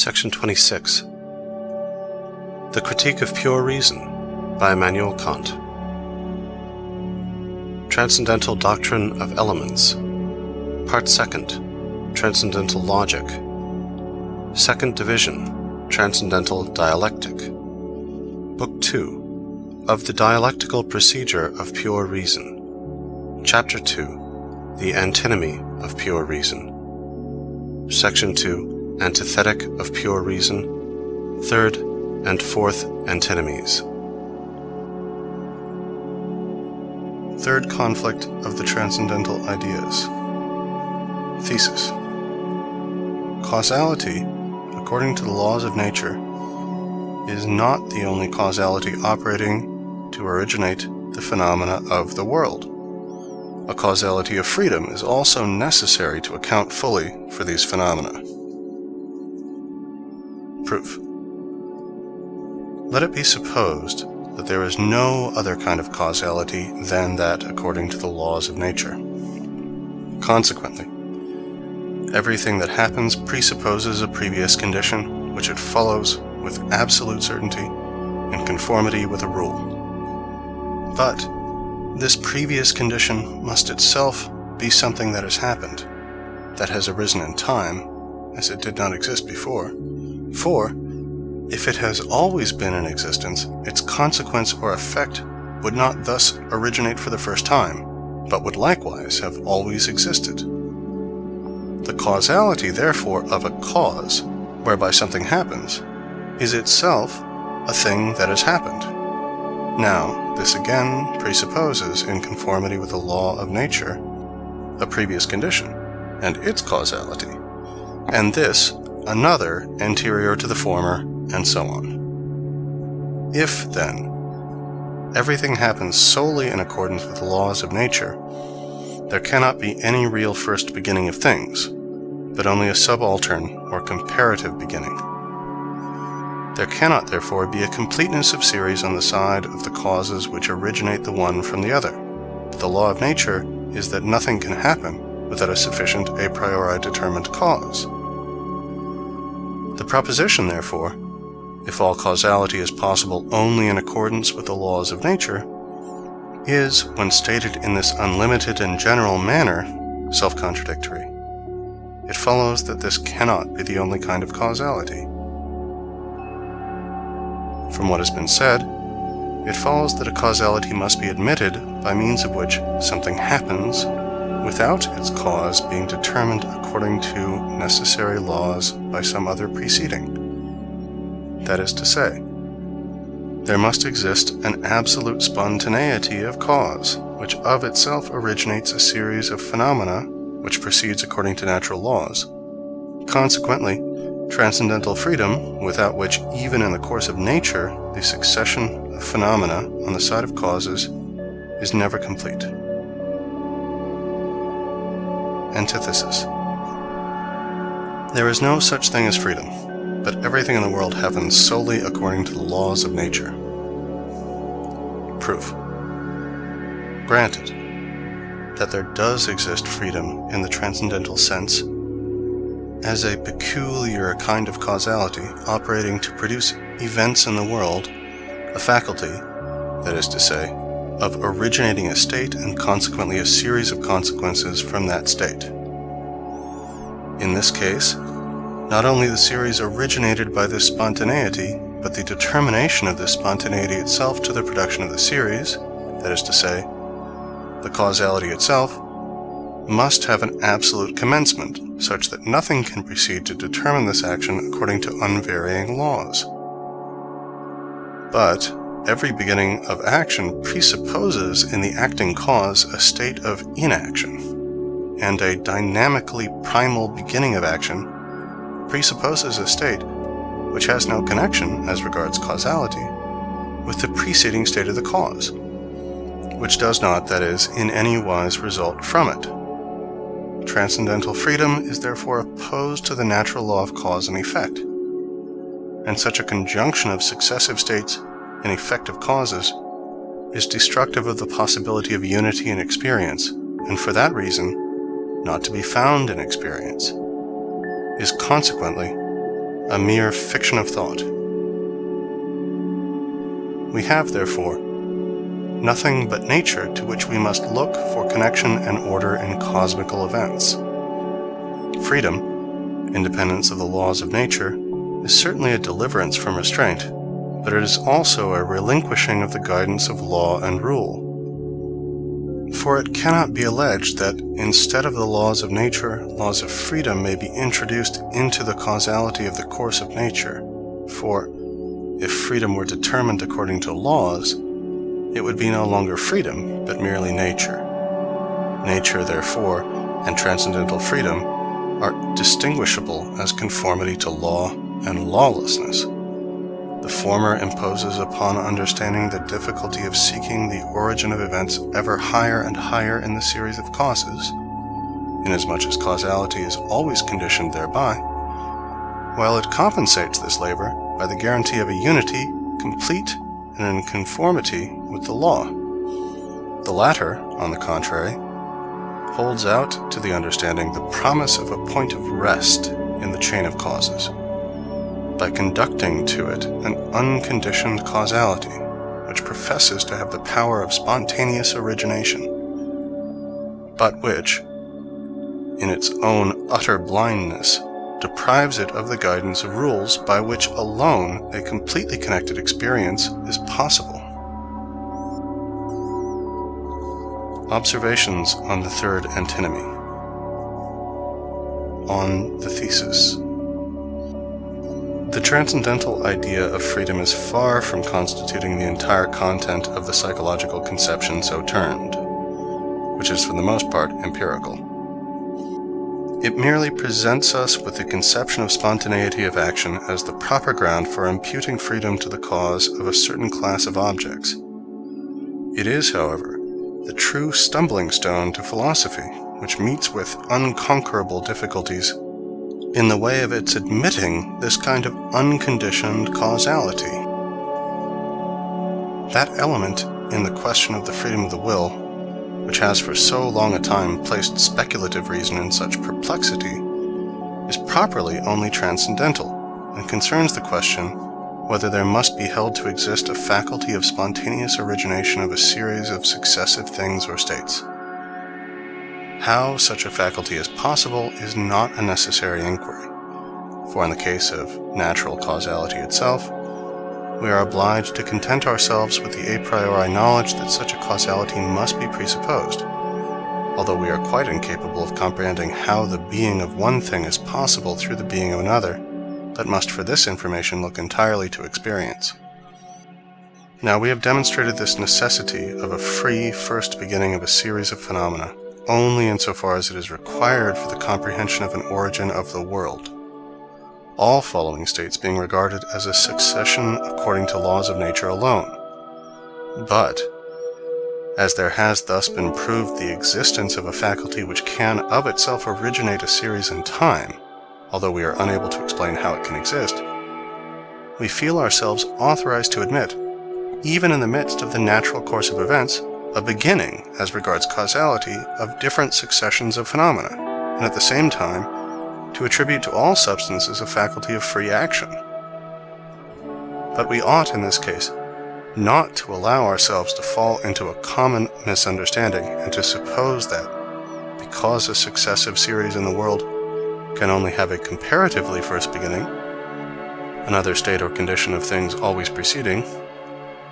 Section 26. The Critique of Pure Reason by Immanuel Kant. Transcendental Doctrine of Elements. Part 2nd. Transcendental Logic. Second Division. Transcendental Dialectic. Book 2. Of the Dialectical Procedure of Pure Reason. Chapter 2. The Antinomy of Pure Reason. Section 2. Antithetic of Pure Reason. Third and fourth antinomies. Third conflict of the transcendental ideas. Thesis. Causality, according to the laws of nature, is not the only causality operating to originate the phenomena of the world. A causality of freedom is also necessary to account fully for these phenomena. Proof. Let it be supposed that there is no other kind of causality than that according to the laws of nature. Consequently, everything that happens presupposes a previous condition, which it follows with absolute certainty in conformity with a rule. But this previous condition must itself be something that has happened, that has arisen in time, as it did not exist before. For, if it has always been in existence, its consequence or effect would not thus originate for the first time, but would likewise have always existed. The causality, therefore, of a cause, whereby something happens, is itself a thing that has happened. Now, this again presupposes, in conformity with the law of nature, a previous condition, and its causality, and this another anterior to the former, and so on. If, then, everything happens solely in accordance with the laws of nature, there cannot be any real first beginning of things, but only a subaltern or comparative beginning. There cannot, therefore, be a completeness of series on the side of the causes which originate the one from the other. But the law of nature is that nothing can happen without a sufficient a priori determined cause. The proposition, therefore, if all causality is possible only in accordance with the laws of nature, is, when stated in this unlimited and general manner, self-contradictory. It follows that this cannot be the only kind of causality. From what has been said, it follows that a causality must be admitted by means of which something happens without its cause being determined according to necessary laws by some other preceding. That is to say, there must exist an absolute spontaneity of cause, which of itself originates a series of phenomena which proceeds according to natural laws. Consequently, transcendental freedom, without which even in the course of nature the succession of phenomena on the side of causes is never complete. Antithesis. There is no such thing as freedom, but everything in the world happens solely according to the laws of nature. Proof. Granted that there does exist freedom in the transcendental sense as a peculiar kind of causality operating to produce events in the world, a faculty, that is to say, of originating a state and consequently a series of consequences from that state. In this case, not only the series originated by this spontaneity, but the determination of this spontaneity itself to the production of the series, that is to say, the causality itself, must have an absolute commencement, such that nothing can proceed to determine this action according to unvarying laws. But every beginning of action presupposes in the acting cause a state of inaction, and a dynamically primal beginning of action presupposes a state which has no connection, as regards causality, with the preceding state of the cause, which does not, that is, in any wise result from it. Transcendental freedom is therefore opposed to the natural law of cause and effect, and such a conjunction of successive states and effective causes is destructive of the possibility of unity in experience, and for that reason not to be found in experience, is consequently a mere fiction of thought. We have, therefore, nothing but nature to which we must look for connection and order in cosmical events. Freedom, independence of the laws of nature, is certainly a deliverance from restraint, but it is also a relinquishing of the guidance of law and rule. For it cannot be alleged that, instead of the laws of nature, laws of freedom may be introduced into the causality of the course of nature, for, if freedom were determined according to laws, it would be no longer freedom, but merely nature. Nature, therefore, and transcendental freedom are distinguishable as conformity to law and lawlessness. The former imposes upon understanding the difficulty of seeking the origin of events ever higher and higher in the series of causes, inasmuch as causality is always conditioned thereby, while it compensates this labor by the guarantee of a unity, complete and in conformity with the law. The latter, on the contrary, holds out to the understanding the promise of a point of rest in the chain of causes, by conducting to it an unconditioned causality, which professes to have the power of spontaneous origination, but which, in its own utter blindness, deprives it of the guidance of rules by which alone a completely connected experience is possible. Observations on the third antinomy. On the thesis. The transcendental idea of freedom is far from constituting the entire content of the psychological conception so termed, which is for the most part empirical. It merely presents us with the conception of spontaneity of action as the proper ground for imputing freedom to the cause of a certain class of objects. It is, however, the true stumbling stone to philosophy, which meets with unconquerable difficulties in the way of its admitting this kind of unconditioned causality. That element in the question of the freedom of the will, which has for so long a time placed speculative reason in such perplexity, is properly only transcendental, and concerns the question whether there must be held to exist a faculty of spontaneous origination of a series of successive things or states. How such a faculty is possible is not a necessary inquiry, for in the case of natural causality itself, we are obliged to content ourselves with the a priori knowledge that such a causality must be presupposed, although we are quite incapable of comprehending how the being of one thing is possible through the being of another, but must for this information look entirely to experience. Now we have demonstrated this necessity of a free first beginning of a series of phenomena, only insofar as it is required for the comprehension of an origin of the world, all following states being regarded as a succession according to laws of nature alone. But, as there has thus been proved the existence of a faculty which can of itself originate a series in time, although we are unable to explain how it can exist, we feel ourselves authorized to admit, even in the midst of the natural course of events, a beginning, as regards causality, of different successions of phenomena, and at the same time to attribute to all substances a faculty of free action. But we ought, in this case, not to allow ourselves to fall into a common misunderstanding, and to suppose that, because a successive series in the world can only have a comparatively first beginning, another state or condition of things always preceding,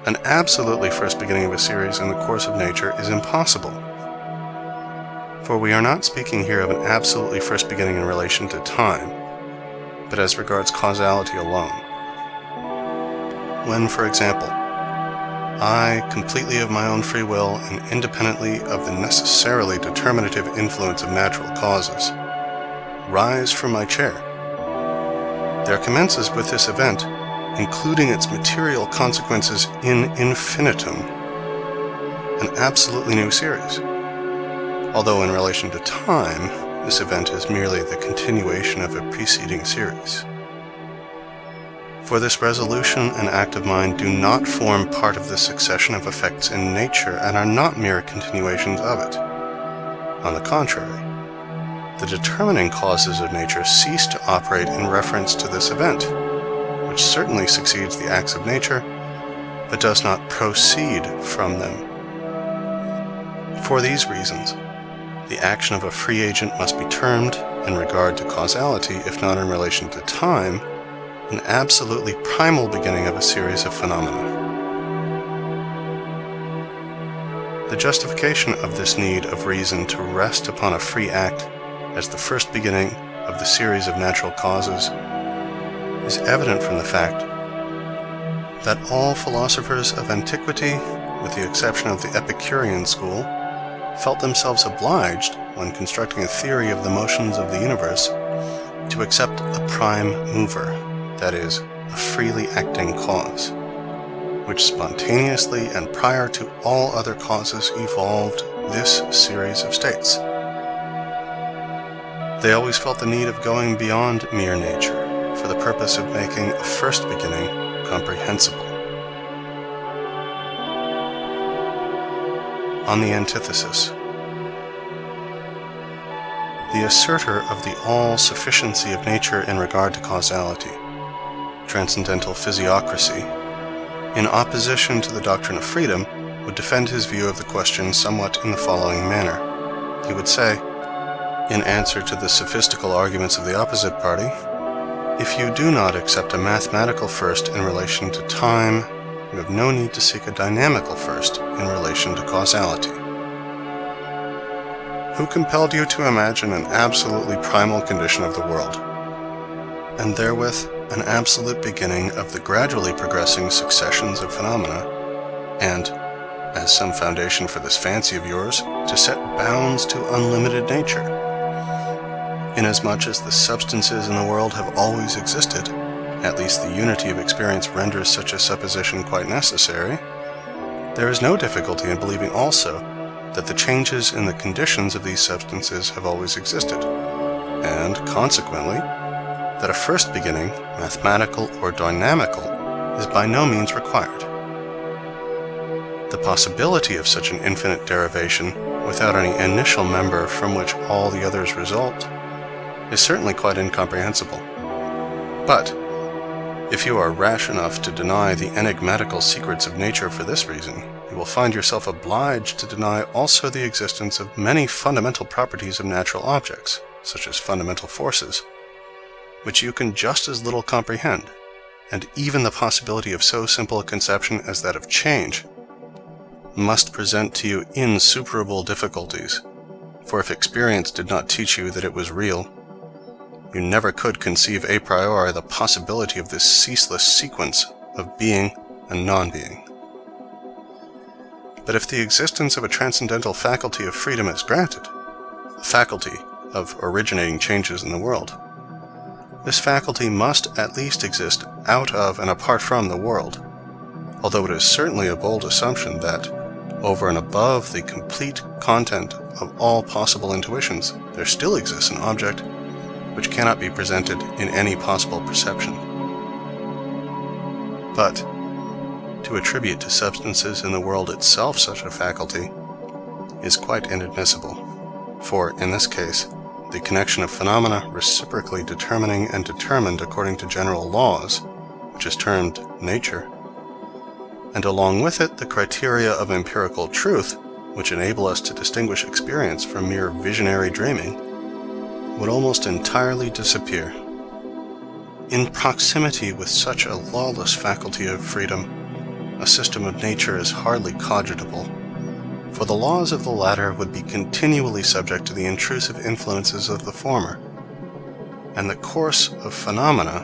an absolutely first beginning of a series in the course of nature is impossible. For we are not speaking here of an absolutely first beginning in relation to time, but as regards causality alone. When, for example, I, completely of my own free will and independently of the necessarily determinative influence of natural causes, rise from my chair, there commences with this event, including its material consequences in infinitum, an absolutely new series, although in relation to time, this event is merely the continuation of a preceding series. For this resolution and act of mind do not form part of the succession of effects in nature, and are not mere continuations of it. On the contrary, the determining causes of nature cease to operate in reference to this event, which certainly succeeds the acts of nature, but does not proceed from them. For these reasons, the action of a free agent must be termed, in regard to causality, if not in relation to time, an absolutely primal beginning of a series of phenomena. The justification of this need of reason to rest upon a free act as the first beginning of the series of natural causes is evident from the fact that all philosophers of antiquity, with the exception of the Epicurean school, felt themselves obliged, when constructing a theory of the motions of the universe, to accept a prime mover, that is, a freely acting cause, which spontaneously and prior to all other causes evolved this series of states. They always felt the need of going beyond mere nature, for the purpose of making a first beginning comprehensible. On the antithesis, the asserter of the all-sufficiency of nature in regard to causality, transcendental physiocracy, in opposition to the doctrine of freedom, would defend his view of the question somewhat in the following manner. He would say, in answer to the sophistical arguments of the opposite party, if you do not accept a mathematical first in relation to time, you have no need to seek a dynamical first in relation to causality. Who compelled you to imagine an absolutely primal condition of the world, and therewith an absolute beginning of the gradually progressing successions of phenomena, and, as some foundation for this fancy of yours, to set bounds to unlimited nature? Inasmuch as the substances in the world have always existed, at least the unity of experience renders such a supposition quite necessary, there is no difficulty in believing also that the changes in the conditions of these substances have always existed, and, consequently, that a first beginning, mathematical or dynamical, is by no means required. The possibility of such an infinite derivation, without any initial member from which all the others result, is certainly quite incomprehensible. But, if you are rash enough to deny the enigmatical secrets of nature for this reason, you will find yourself obliged to deny also the existence of many fundamental properties of natural objects, such as fundamental forces, which you can just as little comprehend, and even the possibility of so simple a conception as that of change must present to you insuperable difficulties, for if experience did not teach you that it was real, you never could conceive a priori the possibility of this ceaseless sequence of being and non-being. But if the existence of a transcendental faculty of freedom is granted, a faculty of originating changes in the world, this faculty must at least exist out of and apart from the world, although it is certainly a bold assumption that, over and above the complete content of all possible intuitions, there still exists an object which cannot be presented in any possible perception. But to attribute to substances in the world itself such a faculty is quite inadmissible, for in this case the connection of phenomena reciprocally determining and determined according to general laws, which is termed nature, and along with it the criteria of empirical truth, which enable us to distinguish experience from mere visionary dreaming, would almost entirely disappear. In proximity with such a lawless faculty of freedom, a system of nature is hardly cogitable, for the laws of the latter would be continually subject to the intrusive influences of the former, and the course of phenomena,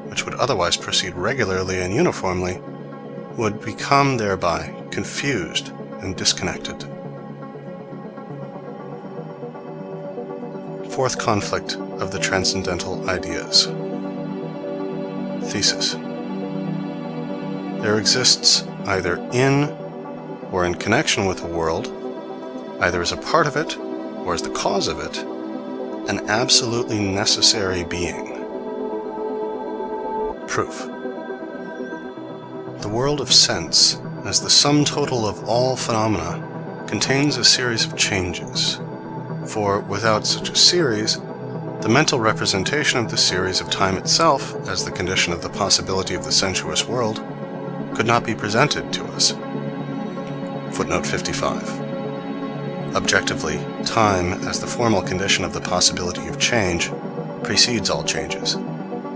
which would otherwise proceed regularly and uniformly, would become thereby confused and disconnected. Fourth conflict of the transcendental ideas. Thesis. There exists, either in or in connection with the world, either as a part of it or as the cause of it, an absolutely necessary being. Proof. The world of sense, as the sum total of all phenomena, contains a series of changes. For without such a series, The mental representation of the series of time itself as the condition of the possibility of the sensuous world could not be presented to us. Footnote 55. Objectively, time as the formal condition of the possibility of change precedes all changes,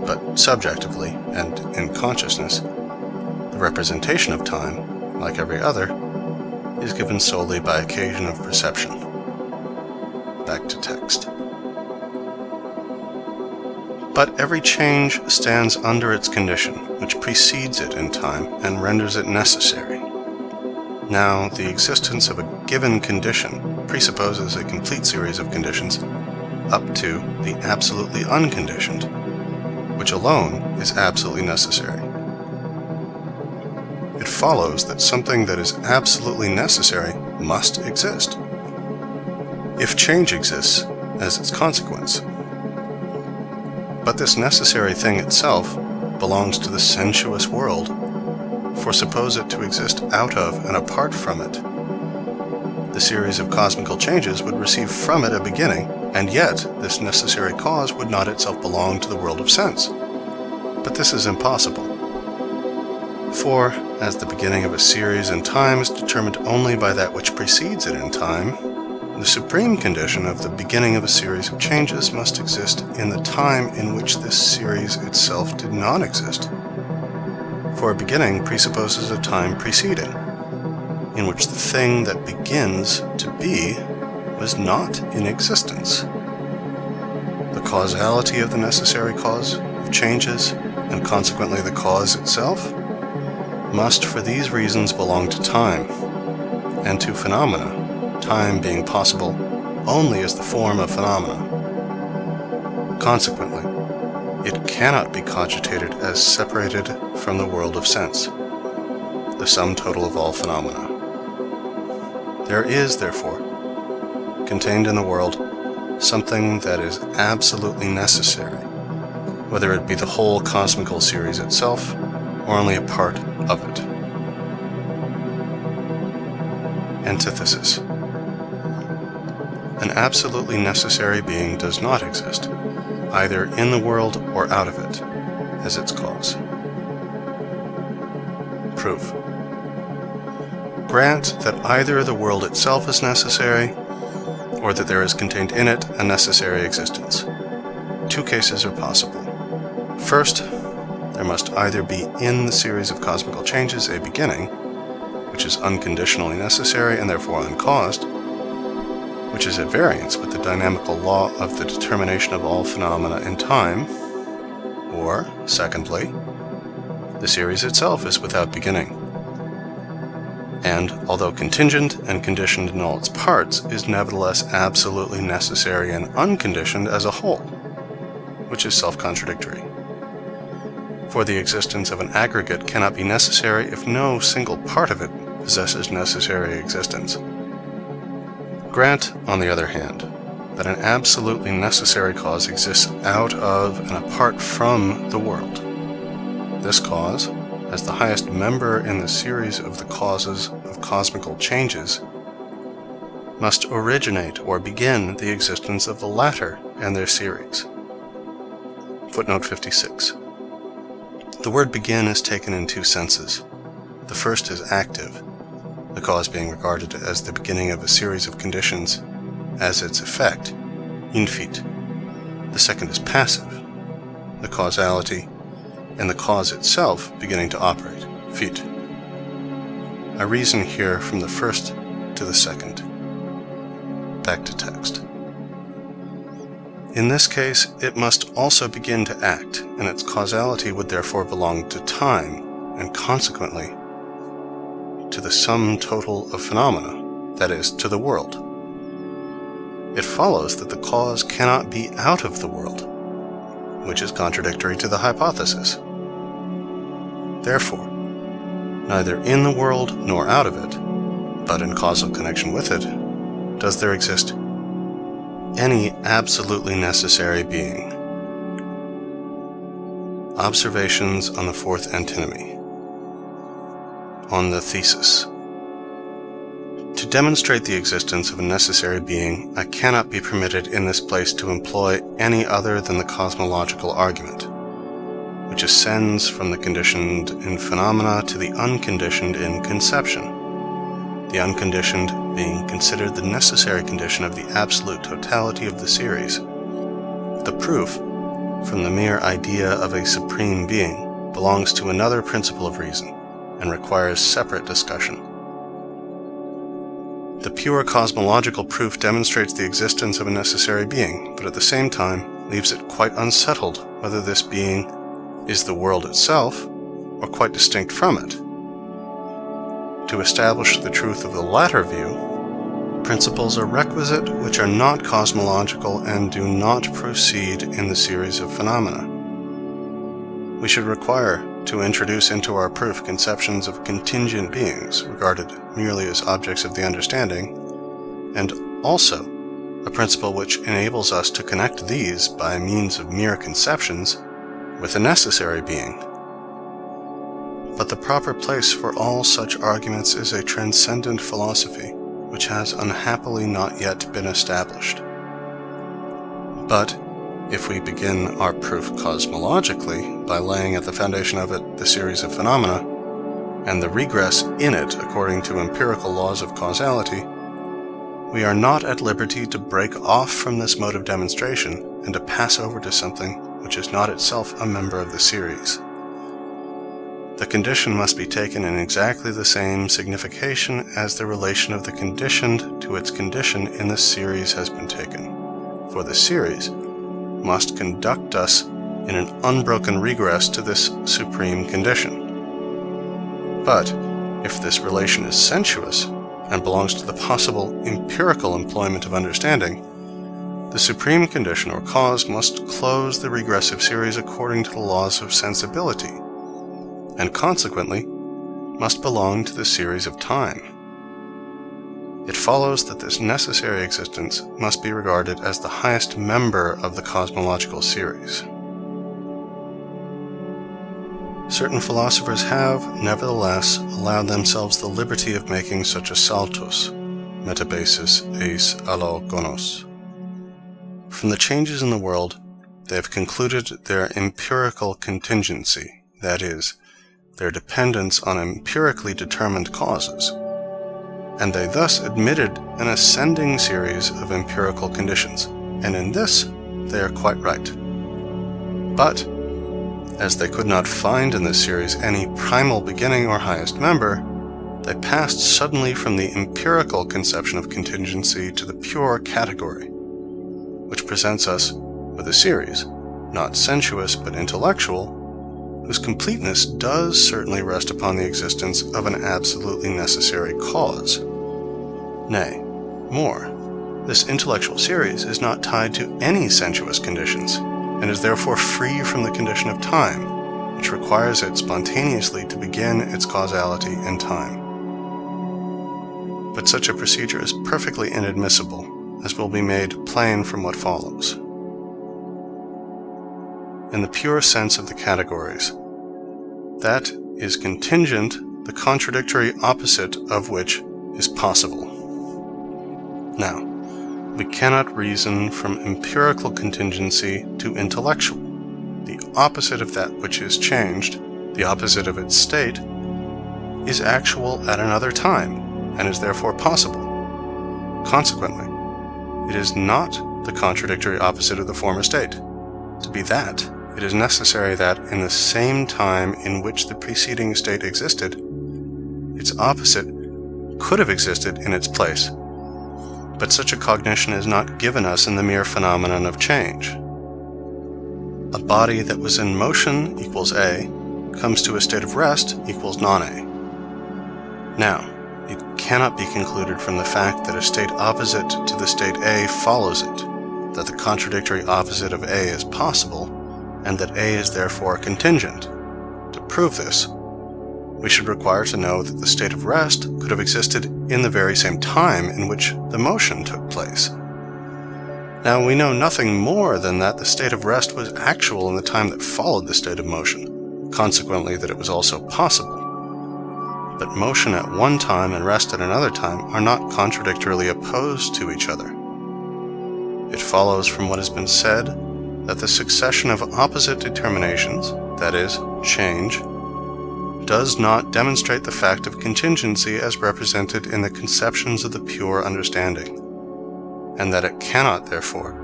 but subjectively and in consciousness, the representation of time, like every other, is given solely by occasion of perception. Back to text. But every change stands under its condition, which precedes it in time and renders it necessary. Now, the existence of a given condition presupposes a complete series of conditions up to the absolutely unconditioned, which alone is absolutely necessary. It follows that something that is absolutely necessary must exist, if change exists as its consequence. But this necessary thing itself belongs to the sensuous world, for suppose it to exist out of and apart from it, the series of cosmical changes would receive from it a beginning, and yet this necessary cause would not itself belong to the world of sense. But this is impossible. For, as the beginning of a series in time is determined only by that which precedes it in time, the supreme condition of the beginning of a series of changes must exist in the time in which this series itself did not exist. For a beginning presupposes a time preceding, in which the thing that begins to be was not in existence. The causality of the necessary cause of changes, and consequently the cause itself, must for these reasons belong to time, and to phenomena, time being possible only as the form of phenomena. Consequently, it cannot be cogitated as separated from the world of sense, the sum total of all phenomena. There is, therefore, contained in the world something that is absolutely necessary, whether it be the whole cosmical series itself or only a part of it. Antithesis. An absolutely necessary being does not exist, either in the world or out of it, as its cause. Proof. Grant that either the world itself is necessary, or that there is contained in it a necessary existence. Two cases are possible. First, there must either be in the series of cosmical changes a beginning, which is unconditionally necessary and therefore uncaused, which is at variance with the dynamical law of the determination of all phenomena in time, or, secondly, the series itself is without beginning, and, although contingent and conditioned in all its parts, is nevertheless absolutely necessary and unconditioned as a whole, which is self-contradictory. For the existence of an aggregate cannot be necessary if no single part of it possesses necessary existence. Grant, on the other hand, that an absolutely necessary cause exists out of and apart from the world. This cause, as the highest member in the series of the causes of cosmical changes, must originate or begin the existence of the latter and their series. Footnote 56. The word begin is taken in two senses. The first is active, the cause being regarded as the beginning of a series of conditions as its effect, infit. The second is passive, the causality and the cause itself beginning to operate, fit. I reason here from the first to the second. Back to text. In this case, it must also begin to act, and its causality would therefore belong to time, and consequently to the sum total of phenomena, that is, to the world. It follows that the cause cannot be out of the world, which is contradictory to the hypothesis. Therefore, neither in the world nor out of it, but in causal connection with it, does there exist any absolutely necessary being. Observations on the fourth antinomy. On the thesis. To demonstrate the existence of a necessary being, I cannot be permitted in this place to employ any other than the cosmological argument, which ascends from the conditioned in phenomena to the unconditioned in conception, the unconditioned being considered the necessary condition of the absolute totality of the series. The proof, from the mere idea of a supreme being, belongs to another principle of reason, and requires separate discussion. The pure cosmological proof demonstrates the existence of a necessary being, but at the same time leaves it quite unsettled whether this being is the world itself, or quite distinct from it. To establish the truth of the latter view, principles are requisite which are not cosmological and do not proceed in the series of phenomena. We should require to introduce into our proof conceptions of contingent beings, regarded merely as objects of the understanding, and also a principle which enables us to connect these by means of mere conceptions with a necessary being. But the proper place for all such arguments is a transcendent philosophy, which has unhappily not yet been established. But if we begin our proof cosmologically, by laying at the foundation of it the series of phenomena, and the regress in it according to empirical laws of causality, we are not at liberty to break off from this mode of demonstration and to pass over to something which is not itself a member of the series. The condition must be taken in exactly the same signification as the relation of the conditioned to its condition in the series has been taken, for the series must conduct us in an unbroken regress to this supreme condition. But if this relation is sensuous and belongs to the possible empirical employment of understanding, the supreme condition or cause must close the regressive series according to the laws of sensibility, and consequently must belong to the series of time. It follows that this necessary existence must be regarded as the highest member of the cosmological series. Certain philosophers have, nevertheless, allowed themselves the liberty of making such a saltus, metabasis eis allo gonos. From the changes in the world, they have concluded their empirical contingency, that is, their dependence on empirically determined causes, and they thus admitted an ascending series of empirical conditions, and in this they are quite right. But, as they could not find in this series any primal beginning or highest member, they passed suddenly from the empirical conception of contingency to the pure category, which presents us with a series, not sensuous but intellectual, whose completeness does certainly rest upon the existence of an absolutely necessary cause. Nay, more, this intellectual series is not tied to any sensuous conditions, and is therefore free from the condition of time, which requires it spontaneously to begin its causality in time. But such a procedure is perfectly inadmissible, as will be made plain from what follows. In the pure sense of the categories, that is contingent, the contradictory opposite of which is possible. Now, we cannot reason from empirical contingency to intellectual. The opposite of that which is changed, the opposite of its state, is actual at another time, and is therefore possible. Consequently, it is not the contradictory opposite of the former state. To be that, it is necessary that, in the same time in which the preceding state existed, its opposite could have existed in its place. But such a cognition is not given us in the mere phenomenon of change. A body that was in motion equals A, comes to a state of rest equals non-A. Now, it cannot be concluded from the fact that a state opposite to the state A follows it, that the contradictory opposite of A is possible, and that A is therefore contingent. To prove this, we should require to know that the state of rest could have existed in the very same time in which the motion took place. Now, we know nothing more than that the state of rest was actual in the time that followed the state of motion, consequently that it was also possible. but motion at one time and rest at another time are not contradictorily opposed to each other. It follows from what has been said that the succession of opposite determinations, that is, change, does not demonstrate the fact of contingency as represented in the conceptions of the pure understanding, and that it cannot, therefore,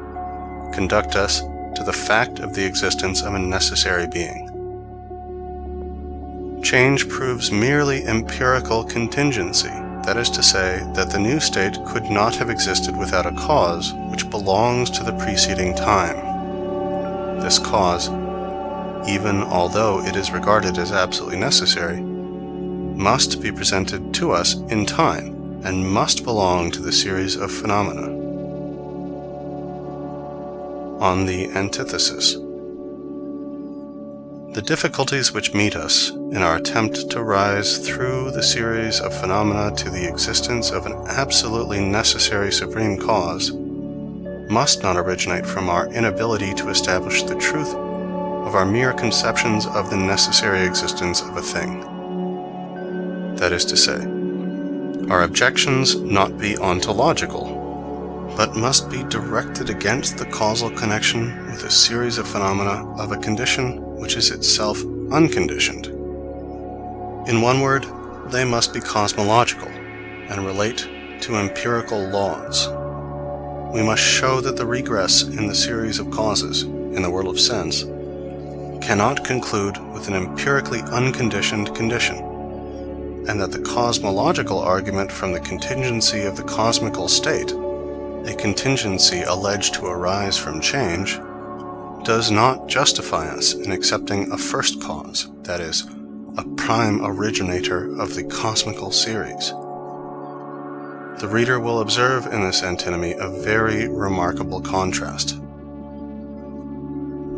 conduct us to the fact of the existence of a necessary being. Change proves merely empirical contingency, that is to say, that the new state could not have existed without a cause which belongs to the preceding time. This cause, even although it is regarded as absolutely necessary, must be presented to us in time and must belong to the series of phenomena. On the antithesis. The difficulties which meet us in our attempt to rise through the series of phenomena to the existence of an absolutely necessary supreme cause must not originate from our inability to establish the truth of our mere conceptions of the necessary existence of a thing. That is to say, our objections not be ontological, but must be directed against the causal connection with a series of phenomena of a condition which is itself unconditioned. In one word, they must be cosmological and relate to empirical laws. We must show that the regress in the series of causes in the world of sense cannot conclude with an empirically unconditioned condition, and that the cosmological argument from the contingency of the cosmical state, a contingency alleged to arise from change, does not justify us in accepting a first cause, that is, a prime originator of the cosmical series. The reader will observe in this antinomy a very remarkable contrast.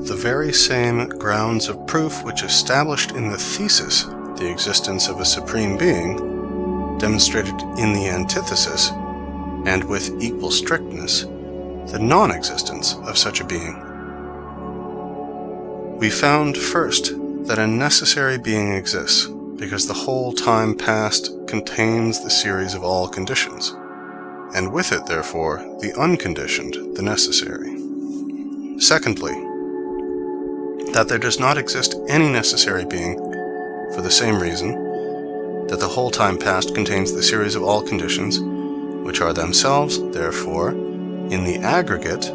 The very same grounds of proof which established in the thesis the existence of a supreme being, demonstrated in the antithesis, and with equal strictness, the non-existence of such a being. We found first that a necessary being exists because the whole time past contains the series of all conditions, and with it, therefore, the unconditioned, the necessary. Secondly, that there does not exist any necessary being for the same reason that the whole time past contains the series of all conditions, which are themselves, therefore, in the aggregate,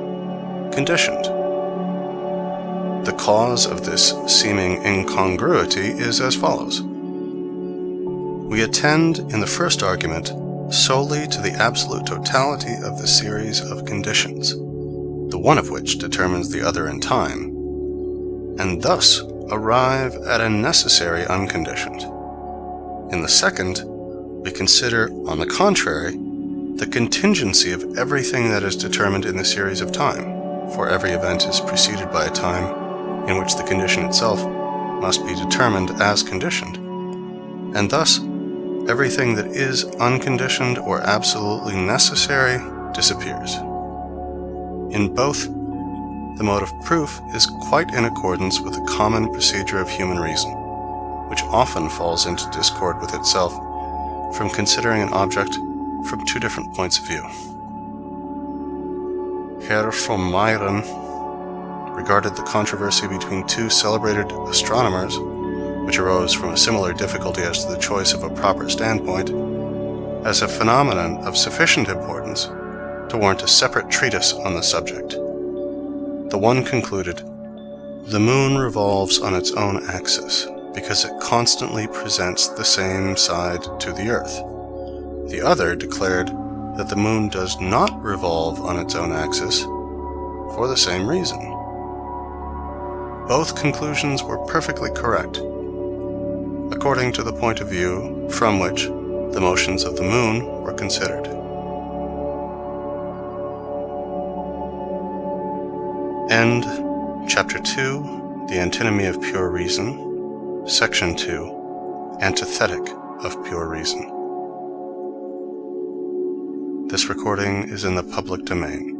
conditioned. The cause of this seeming incongruity is as follows. We attend in the first argument solely to the absolute totality of the series of conditions, the one of which determines the other in time, and thus arrive at a necessary unconditioned. In the second, we consider, on the contrary, the contingency of everything that is determined in the series of time, for every event is preceded by a time in which the condition itself must be determined as conditioned, and thus everything that is unconditioned or absolutely necessary disappears. In both, the mode of proof is quite in accordance with the common procedure of human reason, which often falls into discord with itself from considering an object from two different points of view. Herr von Meyren regarded the controversy between two celebrated astronomers, which arose from a similar difficulty as to the choice of a proper standpoint, as a phenomenon of sufficient importance to warrant a separate treatise on the subject. The one concluded, "The moon revolves on its own axis, because it constantly presents the same side to the earth." The other declared that the moon does not revolve on its own axis for the same reason. Both conclusions were perfectly correct, according to the point of view from which the motions of the moon were considered. End Chapter 2, The Antinomy of Pure Reason, Section 2, Antithetic of Pure Reason. This recording is in the public domain.